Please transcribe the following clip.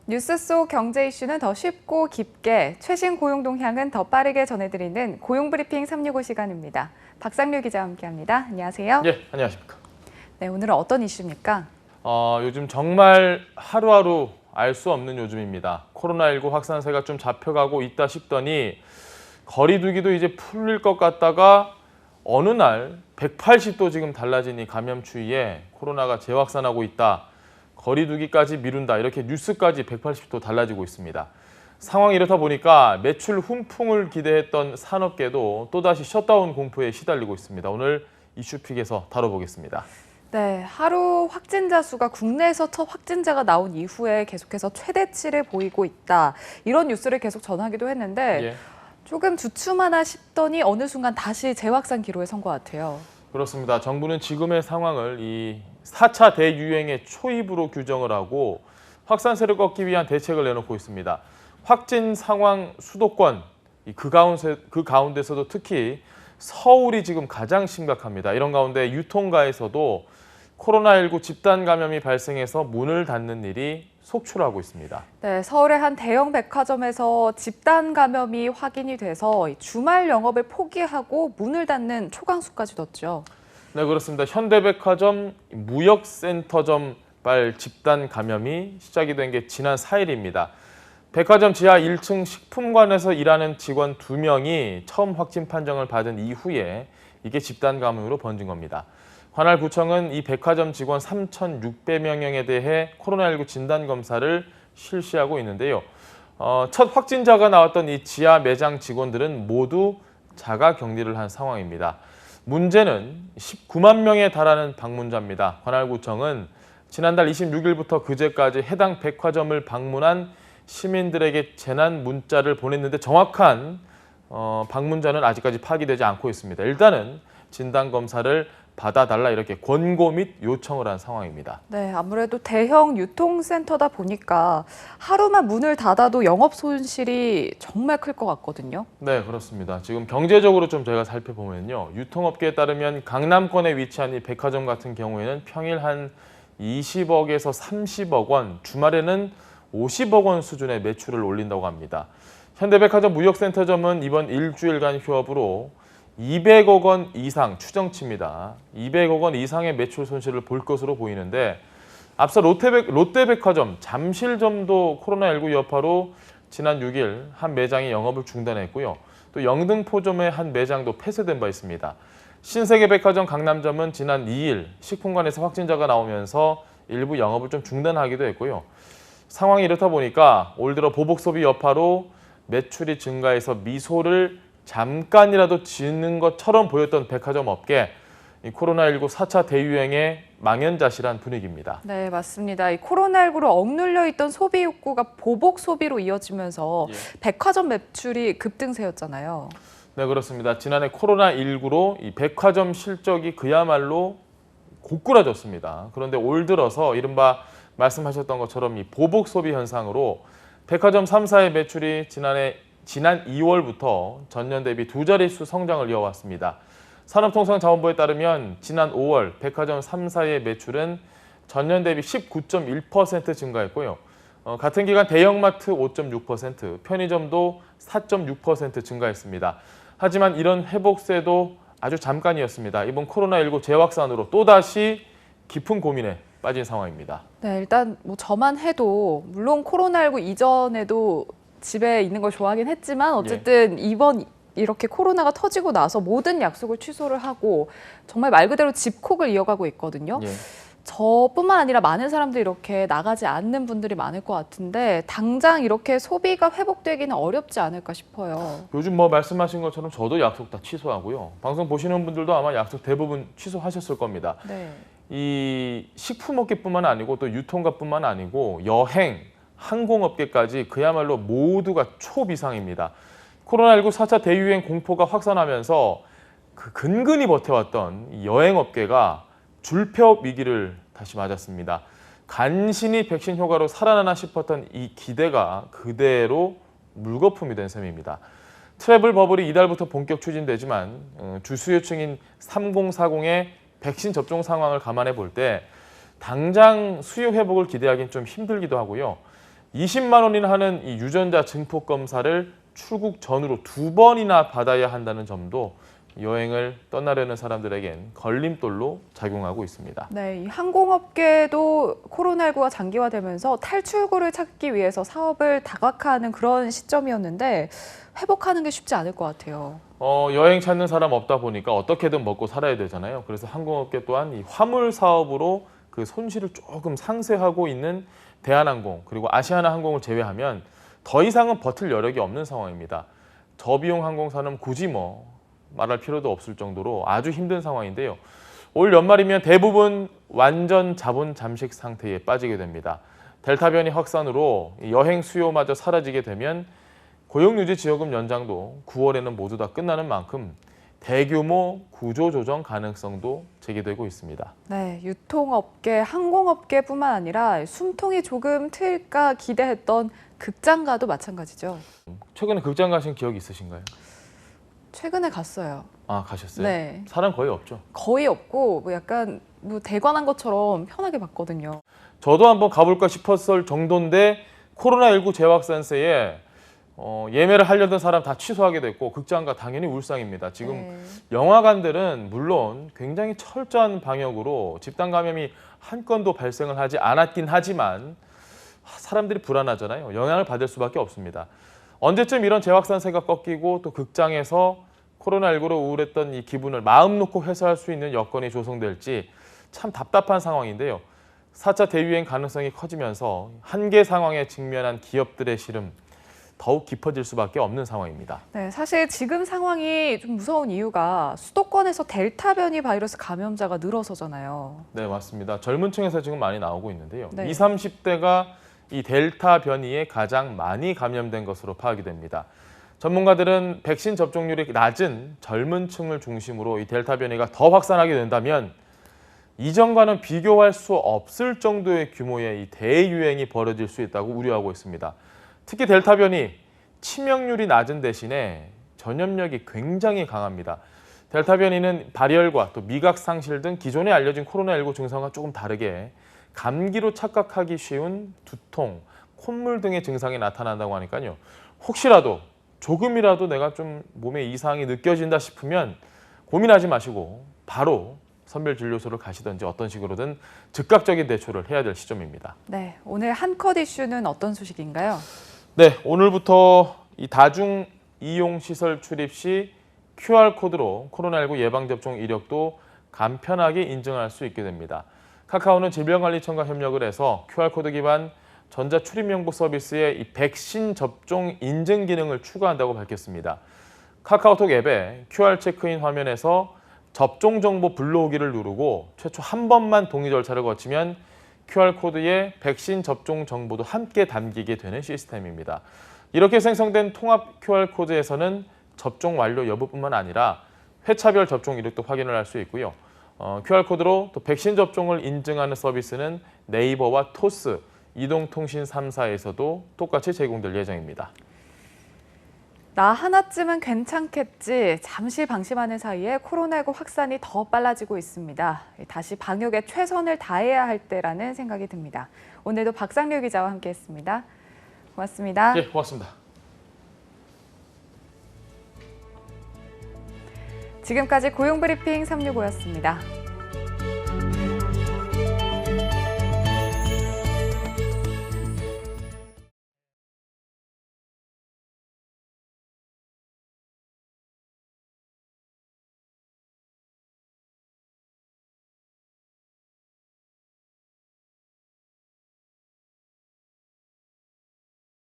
뉴스 속 경제 이슈는 더 쉽고 깊게, 최신 고용 동향은 더 빠르게 전해드리는 고용브리핑 365 시간입니다. 박상류 기자와 함께합니다. 안녕하세요. 예, 안녕하십니까. 네, 오늘은 어떤 이슈입니까? 요즘 정말 하루하루 알 수 없는 요즘입니다. 코로나19 확산세가 좀 잡혀가고 있다 싶더니 거리 두기도 이제 풀릴 것 같다가 어느 날 180도 지금 달라진 이 감염 추이에 코로나가 재확산하고 있다. 거리 두기까지 미룬다. 이렇게 뉴스까지 180도 달라지고 있습니다. 상황이 이렇다 보니까 매출 훈풍을 기대했던 산업계도 또다시 셧다운 공포에 시달리고 있습니다. 오늘 이슈픽에서 다뤄보겠습니다. 네, 하루 확진자 수가 국내에서 첫 확진자가 나온 이후에 계속해서 최대치를 보이고 있다. 이런 뉴스를 계속 전하기도 했는데 예. 조금 주춤하나 싶더니 어느 순간 다시 재확산 기로에 선 것 같아요. 그렇습니다. 정부는 지금의 상황을 이 4차 대유행의 초입으로 규정을 하고 확산세를 꺾기 위한 대책을 내놓고 있습니다. 확진 상황 수도권, 그 가운데서도 특히 서울이 지금 가장 심각합니다. 이런 가운데 유통가에서도 코로나19 집단 감염이 발생해서 문을 닫는 일이 속출하고 있습니다. 네, 서울의 한 대형 백화점에서 집단 감염이 확인이 돼서 주말 영업을 포기하고 문을 닫는 초강수까지 뒀죠. 네, 그렇습니다. 현대백화점 무역센터점발 집단 감염이 시작이 된 게 지난 4일입니다. 백화점 지하 1층 식품관에서 일하는 직원 2명이 처음 확진 판정을 받은 이후에 이게 집단 감염으로 번진 겁니다. 관할 구청은 이 백화점 직원 3,600명에 대해 코로나19 진단 검사를 실시하고 있는데요. 첫 확진자가 나왔던 이 지하 매장 직원들은 모두 자가 격리를 한 상황입니다. 문제는 19만 명에 달하는 방문자입니다. 관할구청은 지난달 26일부터 그제까지 해당 백화점을 방문한 시민들에게 재난 문자를 보냈는데 정확한 방문자는 아직까지 파악되지 않고 있습니다. 일단은 진단검사를 받아달라 이렇게 권고 및 요청을 한 상황입니다. 네, 아무래도 대형 유통센터다 보니까 하루만 문을 닫아도 영업 손실이 정말 클 것 같거든요. 네, 그렇습니다. 지금 경제적으로 좀 저희가 살펴보면요. 유통업계에 따르면 강남권에 위치한 이 백화점 같은 경우에는 평일 한 20억에서 30억 원, 주말에는 50억 원 수준의 매출을 올린다고 합니다. 현대백화점 무역센터점은 이번 일주일간 휴업으로 200억 원 이상 추정치입니다. 200억 원 이상의 매출 손실을 볼 것으로 보이는데 앞서 롯데백화점 잠실점도 코로나19 여파로 지난 6일 한 매장이 영업을 중단했고요. 또 영등포점의 한 매장도 폐쇄된 바 있습니다. 신세계백화점 강남점은 지난 2일 식품관에서 확진자가 나오면서 일부 영업을 좀 중단하기도 했고요. 상황이 이렇다 보니까 올 들어 보복 소비 여파로 매출이 증가해서 미소를 잠깐이라도 짓는 것처럼 보였던 백화점 업계, 이 코로나19 4차 대유행의 망연자실한 분위기입니다. 네, 맞습니다. 이 코로나19로 억눌려 있던 소비 욕구가 보복 소비로 이어지면서 백화점 매출이 급등세였잖아요. 네, 그렇습니다. 지난해 코로나19로 이 백화점 실적이 그야말로 고꾸라졌습니다. 그런데 올 들어서 이른바 말씀하셨던 것처럼 이 보복 소비 현상으로 백화점 3사의 매출이 지난 2월부터 전년 대비 두 자릿수 성장을 이어왔습니다. 산업통상자원부에 따르면 지난 5월 백화점 3사의 매출은 전년 대비 19.1% 증가했고요. 같은 기간 대형마트 5.6%, 편의점도 4.6% 증가했습니다. 하지만 이런 회복세도 아주 잠깐이었습니다. 이번 코로나19 재확산으로 또다시 깊은 고민에 빠진 상황입니다. 네, 일단 뭐 저만 해도 물론 코로나19 이전에도 집에 있는 걸 좋아하긴 했지만 어쨌든 이번 이렇게 코로나가 터지고 나서 모든 약속을 취소를 하고 정말 말 그대로 집콕을 이어가고 있거든요. 저뿐만 아니라 많은 사람들이 이렇게 나가지 않는 분들이 많을 것 같은데 당장 이렇게 소비가 회복되기는 어렵지 않을까 싶어요. 요즘 뭐 말씀하신 것처럼 저도 약속 다 취소하고요. 방송 보시는 분들도 아마 약속 대부분 취소하셨을 겁니다. 네. 이 식품업계뿐만 아니고 또 유통가뿐만 아니고 여행, 항공업계까지 그야말로 모두가 초비상입니다. 코로나19 4차 대유행 공포가 확산하면서 그 근근히 버텨왔던 이 여행업계가 줄폐업 위기를 다시 맞았습니다. 간신히 백신 효과로 살아나나 싶었던 이 기대가 그대로 물거품이 된 셈입니다. 트래블 버블이 이달부터 본격 추진되지만 주수요층인 3040의 백신 접종 상황을 감안해 볼 때 당장 수요 회복을 기대하기는 좀 힘들기도 하고요. 20만 원이나 하는 이 유전자 증폭 검사를 출국 전후로 2번이나 받아야 한다는 점도 여행을 떠나려는 사람들에겐 걸림돌로 작용하고 있습니다. 네, 이 항공업계도 코로나19가 장기화되면서 탈출구를 찾기 위해서 사업을 다각화하는 그런 시점이었는데 회복하는 게 쉽지 않을 것 같아요. 여행 찾는 사람 없다 보니까 어떻게든 먹고 살아야 되잖아요. 그래서 항공업계 또한 이 화물 사업으로 그 손실을 조금 상쇄하고 있는 대한항공 그리고 아시아나항공을 제외하면 더 이상은 버틸 여력이 없는 상황입니다. 저비용 항공사는 굳이 말할 필요도 없을 정도로 아주 힘든 상황인데요. 올 연말이면 대부분 완전 자본 잠식 상태에 빠지게 됩니다. 델타 변이 확산으로 여행 수요마저 사라지게 되면 고용유지 지원금 연장도 9월에는 모두 다 끝나는 만큼 대규모 구조조정 가능성도 제기되고 있습니다. 네, 유통업계, 항공업계뿐만 아니라 숨통이 조금 트일까 기대했던 극장가도 마찬가지죠. 최근에 극장 가신 기억 있으신가요? 최근에 갔어요. 아, 가셨어요? 네. 사람 거의 없죠. 거의 없고 약간 대관한 것처럼 편하게 봤거든요. 저도 한번 가볼까 싶었을 정도인데 코로나19 재확산세에 예매를 하려던 사람 다 취소하게 됐고 극장가 당연히 울상입니다. 지금 네. 영화관들은 물론 굉장히 철저한 방역으로 집단 감염이 한 건도 발생을 하지 않았긴 하지만 사람들이 불안하잖아요. 영향을 받을 수밖에 없습니다. 언제쯤 이런 재확산세가 꺾이고 또 극장에서 코로나19로 우울했던 이 기분을 마음 놓고 해소할 수 있는 여건이 조성될지 참 답답한 상황인데요. 4차 대유행 가능성이 커지면서 한계 상황에 직면한 기업들의 시름 더욱 깊어질 수밖에 없는 상황입니다. 네, 사실 지금 상황이 좀 무서운 이유가 수도권에서 델타 변이 바이러스 감염자가 늘어서잖아요. 네, 맞습니다. 젊은 층에서 지금 많이 나오고 있는데요. 네. 20, 30대가 이 델타 변이에 가장 많이 감염된 것으로 파악이 됩니다. 전문가들은 백신 접종률이 낮은 젊은 층을 중심으로 이 델타 변이가 더 확산하게 된다면 이전과는 비교할 수 없을 정도의 규모의 이 대유행이 벌어질 수 있다고 우려하고 있습니다. 특히 델타 변이 치명률이 낮은 대신에 전염력이 굉장히 강합니다. 델타 변이는 발열과 또 미각 상실 등 기존에 알려진 코로나19 증상과 조금 다르게 감기로 착각하기 쉬운 두통, 콧물 등의 증상이 나타난다고 하니까요. 혹시라도 조금이라도 내가 좀 몸에 이상이 느껴진다 싶으면 고민하지 마시고 바로 선별진료소를 가시든지 어떤 식으로든 즉각적인 대처를 해야 될 시점입니다. 네, 오늘 한컷 이슈는 어떤 소식인가요? 네, 오늘부터 이 다중 이용 시설 출입 시 QR코드로 코로나19 예방접종 이력도 간편하게 인증할 수 있게 됩니다. 카카오는 질병관리청과 협력을 해서 QR코드 기반 전자출입명부 서비스에 이 백신 접종 인증 기능을 추가한다고 밝혔습니다. 카카오톡 앱에 QR 체크인 화면에서 접종 정보 불러오기를 누르고 최초 한 번만 동의 절차를 거치면 QR코드에 백신 접종 정보도 함께 담기게 되는 시스템입니다. 이렇게 생성된 통합 QR코드에서는 접종 완료 여부뿐만 아니라 회차별 접종 이력도 확인을 할 수 있고요. QR코드로 또 백신 접종을 인증하는 서비스는 네이버와 토스, 이동통신 3사에서도 똑같이 제공될 예정입니다. 나 하나쯤은 괜찮겠지. 잠시 방심하는 사이에 코로나19 확산이 더 빨라지고 있습니다. 다시 방역에 최선을 다해야 할 때라는 생각이 듭니다. 오늘도 박상률 기자와 함께했습니다. 고맙습니다. 네, 고맙습니다. 지금까지 고용브리핑 365였습니다.